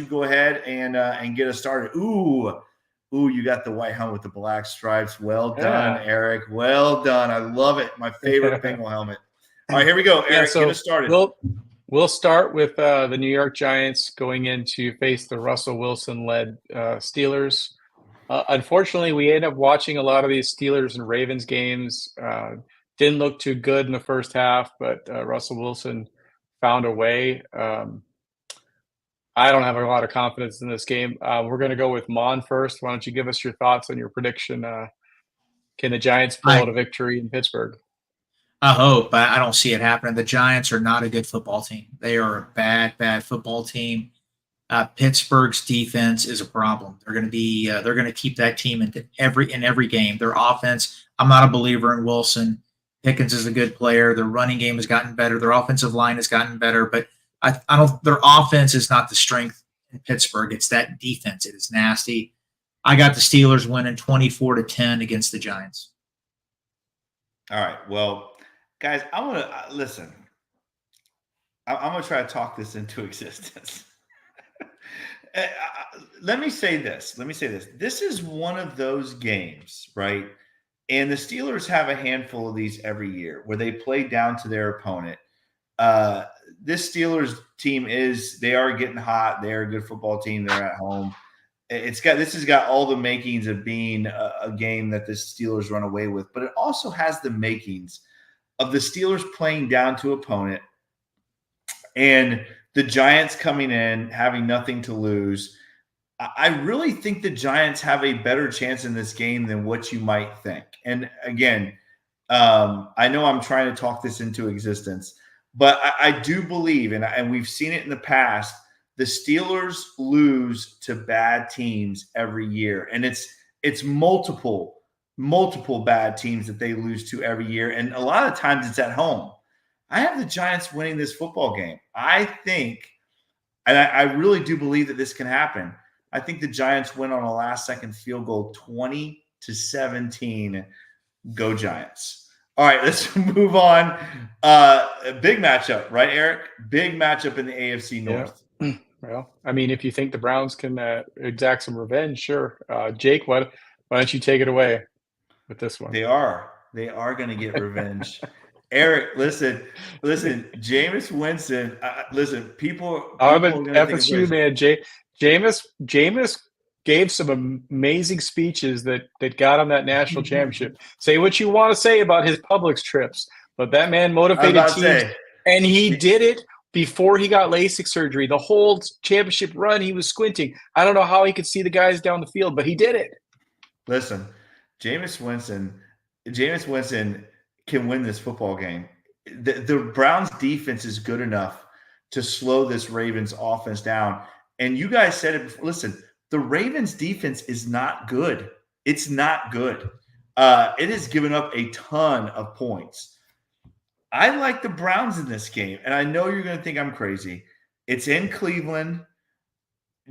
A: go ahead and get us started? Ooh, you got the white helmet with the black stripes. Well done, Eric. Well done. I love it. My favorite Bengal helmet. All right, here we go. Eric, get us started.
C: We'll start with the New York Giants going in to face the Russell Wilson-led Steelers. Unfortunately, we ended up watching a lot of these Steelers and Ravens games. Didn't look too good in the first half, but Russell Wilson found a way. I don't have a lot of confidence in this game. We're going to go with Mon first. Why don't you give us your thoughts on your prediction? Can the Giants pull out a victory in Pittsburgh?
B: I hope. I don't see it happening. The Giants are not a good football team. They are a bad football team. Pittsburgh's defense is a problem. They're going to keep that team in every game. Their offense, I'm not a believer in Wilson. Pickens is a good player. Their running game has gotten better. Their offensive line has gotten better, but I don't. Their offense is not the strength in Pittsburgh. It's that defense. It is nasty. I got the Steelers winning 24-10 against the Giants.
A: All right. Well, guys, I'm gonna listen. I'm gonna try to talk this into existence. Let me say this. This is one of those games, right? And the Steelers have a handful of these every year where they play down to their opponent. This Steelers team they are getting hot. They're a good football team. They're at home. This has got all the makings of being a game that the Steelers run away with, but it also has the makings of the Steelers playing down to opponent and the Giants coming in, having nothing to lose. I really think the Giants have a better chance in this game than what you might think. And again, I know I'm trying to talk this into existence, but I do believe, and we've seen it in the past, the Steelers lose to bad teams every year. And it's multiple bad teams that they lose to every year. And a lot of times it's at home. I have the Giants winning this football game. I think, and I really do believe that this can happen. I think the Giants win on a last-second field goal, 20-17. Go Giants. All right, let's move on. A big matchup, right, Eric? Big matchup in the AFC North.
C: Yeah. Well, I mean, if you think the Browns can exact some revenge, sure. Jake, why don't you take it away with this one?
A: They are going to get revenge. Eric, listen, Jameis Winston. Listen, people
C: FSU, man. Jameis gave some amazing speeches that got him that national championship. Say what you want to say about his Publix trips, but that man motivated teams, and he did it before he got LASIK surgery. The whole championship run, he was squinting. I don't know how he could see the guys down the field, but he did it.
A: Listen, Jameis Winston can win this football game. The Browns defense is good enough to slow this Ravens offense down. And you guys said it before. Listen, the Ravens defense is not good. It's not good. It has given up a ton of points. I like the Browns in this game, and I know you're going to think I'm crazy. It's in Cleveland.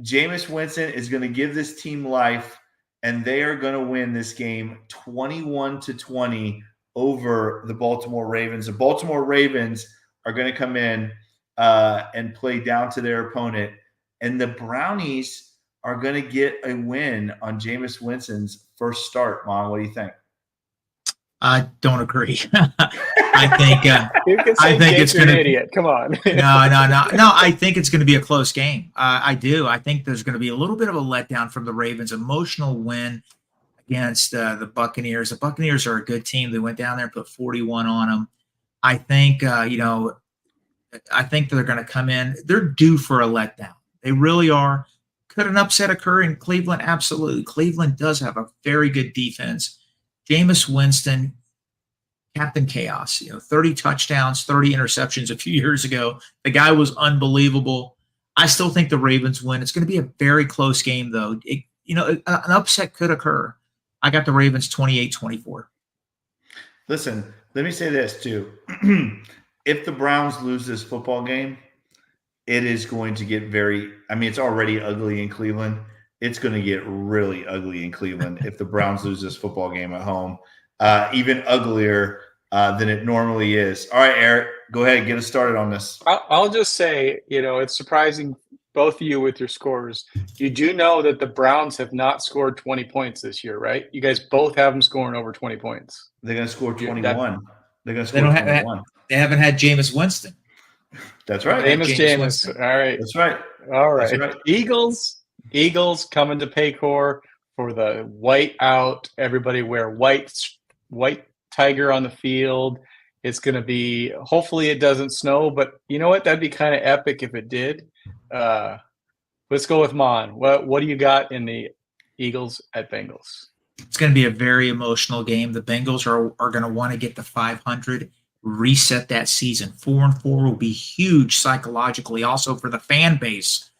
A: Jameis Winston is going to give this team life, and they are going to win this game 21-20 over the Baltimore Ravens. The Baltimore Ravens are going to come in and play down to their opponent, and the Brownies are going to get a win on Jameis Winston's first start. Mon, what do you think?
B: I don't agree. I think it's going to be
C: idiot. Come on.
B: No. I think it's going to be a close game. I do. I think there's going to be a little bit of a letdown from the Ravens. Emotional win against the Buccaneers. The Buccaneers are a good team. They went down there and put 41 on them. I think I think they're going to come in. They're due for a letdown. They really are. Could an upset occur in Cleveland? Absolutely. Cleveland does have a very good defense. Jameis Winston, Captain Chaos, 30 touchdowns, 30 interceptions a few years ago. The guy was unbelievable. I still think the Ravens win. It's going to be a very close game, though. An upset could occur. I got the Ravens 28-24.
A: Listen, let me say this, too. If the Browns lose this football game, it is going to get it's already ugly in Cleveland. It's going to get really ugly in Cleveland if the Browns lose this football game at home, even uglier than it normally is. All right, Eric, go ahead and get us started on this.
C: I'll just say, it's surprising both of you with your scores. You do know that the Browns have not scored 20 points this year, right? You guys both have them scoring over 20 points.
A: They're going to score 21. They're going to
B: They
A: score
B: don't
A: 21.
B: They haven't had Jameis Winston.
A: That's right.
C: Jameis. All right.
A: That's right.
C: All right.
A: That's right.
C: Eagles coming to Paycor for the white out. Everybody wear white tiger on the field. It's going to be, hopefully it doesn't snow, but you know what? That'd be kind of epic if it did. Let's go with Mon. What do you got in the Eagles at Bengals?
B: It's going to be a very emotional game. The Bengals are going to want to get to 500, reset that season. 4-4 will be huge psychologically. Also for the fan base,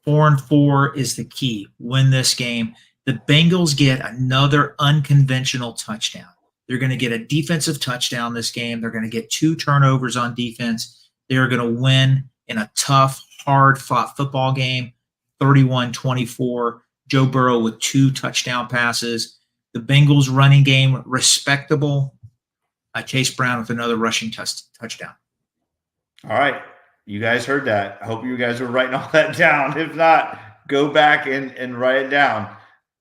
B: 4-4 is the key. Win this game. The Bengals get another unconventional touchdown. They're going to get a defensive touchdown this game. They're going to get 2 turnovers on defense. They're going to win in a tough, hard-fought football game, 31-24. Joe Burrow with 2 touchdown passes. The Bengals running game, respectable. Chase Brown with another rushing touchdown.
A: All right. You guys heard that. I hope you guys are writing all that down. If not, go back and write it down.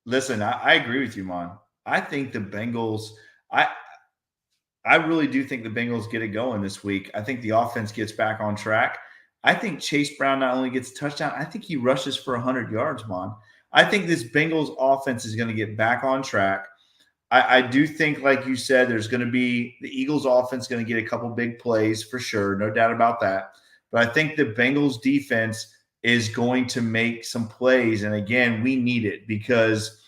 A: Listen, I agree with you, Mon. I think the Bengals I really do think the Bengals get it going this week. I think the offense gets back on track. I think Chase Brown not only gets a touchdown, I think he rushes for 100 yards, Mon. I think this Bengals offense is going to get back on track. I do think, like you said, there's going to be the Eagles offense going to get a couple big plays for sure. No doubt about that. But I think the Bengals defense is going to make some plays. And again, we need it because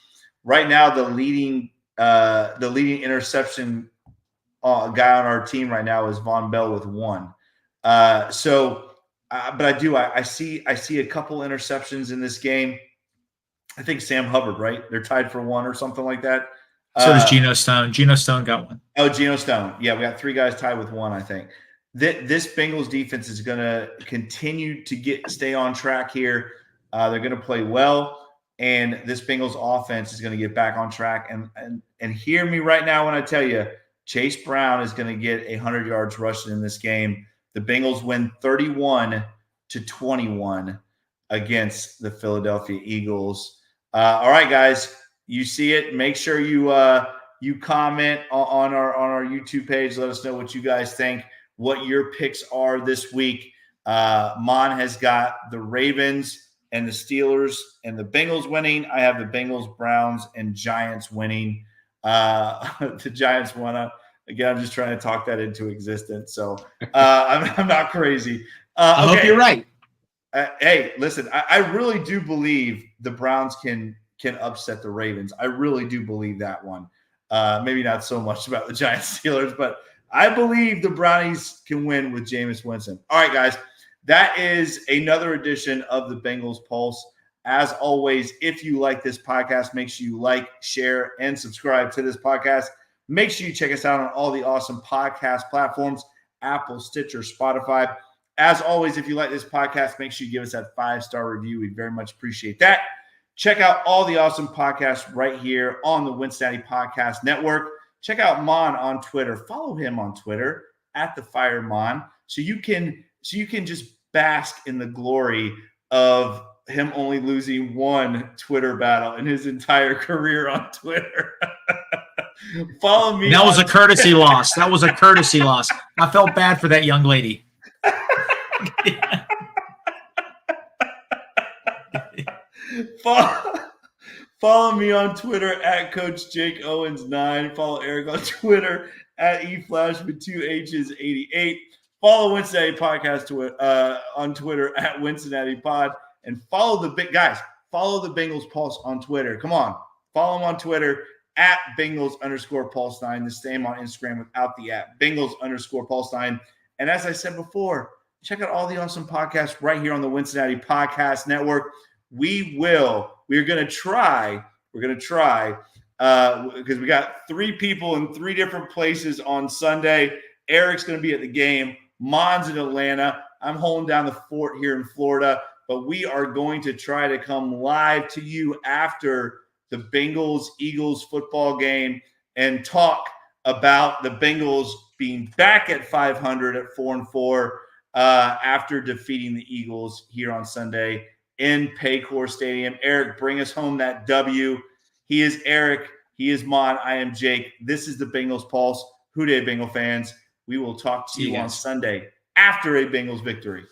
A: right now the leading interception guy on our team right now is Von Bell with 1. But I see a couple interceptions in this game. I think Sam Hubbard, right? They're tied for 1 or something like that.
B: So does Geno Stone. Geno Stone got 1.
A: Oh, Geno Stone. Yeah, we got 3 guys tied with 1, I think. This Bengals defense is going to continue to stay on track here. They're going to play well, and this Bengals offense is going to get back on track. And hear me right now when I tell you, Chase Brown is going to get 100 yards rushing in this game. The Bengals win 31-21 against the Philadelphia Eagles. All right, guys. You see it. Make sure you comment on our YouTube page. Let us know what you guys think, what your picks are this week. Mon has got the Ravens and the Steelers and the Bengals winning. I have the Bengals, Browns, and Giants winning. The Giants won up. Again, I'm just trying to talk that into existence. So I'm not crazy.
B: I hope you're right.
A: Hey, listen, I really do believe the Browns can upset the Ravens. I really do believe that one. Maybe not so much about the Giants Steelers, but I believe the Brownies can win with Jameis Winston. All right, guys, that is another edition of the Bengals Pulse. As always, if you like this podcast, make sure you like, share, and subscribe to this podcast. Make sure you check us out on all the awesome podcast platforms, Apple, Stitcher, Spotify. As always, if you like this podcast, make sure you give us that 5-star review. We'd very much appreciate that. Check out all the awesome podcasts right here on the Cincinnati Podcast Network. Check out Mon on Twitter. Follow him on Twitter @TheFireMon, so you can just bask in the glory of him only losing 1 Twitter battle in his entire career on Twitter. Follow me.
B: That was a courtesy loss. That was a courtesy loss. I felt bad for that young lady.
A: Follow me on Twitter @CoachJakeOwens9. Follow Eric on Twitter @eFlash with 2 H's 88. Follow Cincinnati Podcast on Twitter @CincinnatiPod. And follow the big guys. follow the Bengals Pulse on Twitter. Come on, follow them on Twitter at Bengals_Pulse9. The same on Instagram without the app, Bengals_Pulse9. And as I said before, check out all the awesome podcasts right here on the Cincinnati Podcast Network. We're going to try, because we got 3 people in 3 different places on Sunday. Eric's going to be at the game. Mon's in Atlanta. I'm holding down the fort here in Florida, but we are going to try to come live to you after the Bengals-Eagles football game and talk about the Bengals being back at 500 at 4-4 after defeating the Eagles here on Sunday in Paycor Stadium. Eric, bring us home that W. He is Eric. He is Mon. I am Jake. This is the Bengals Pulse. Hoo day, Bengal fans. We will talk to you on Sunday after a Bengals victory.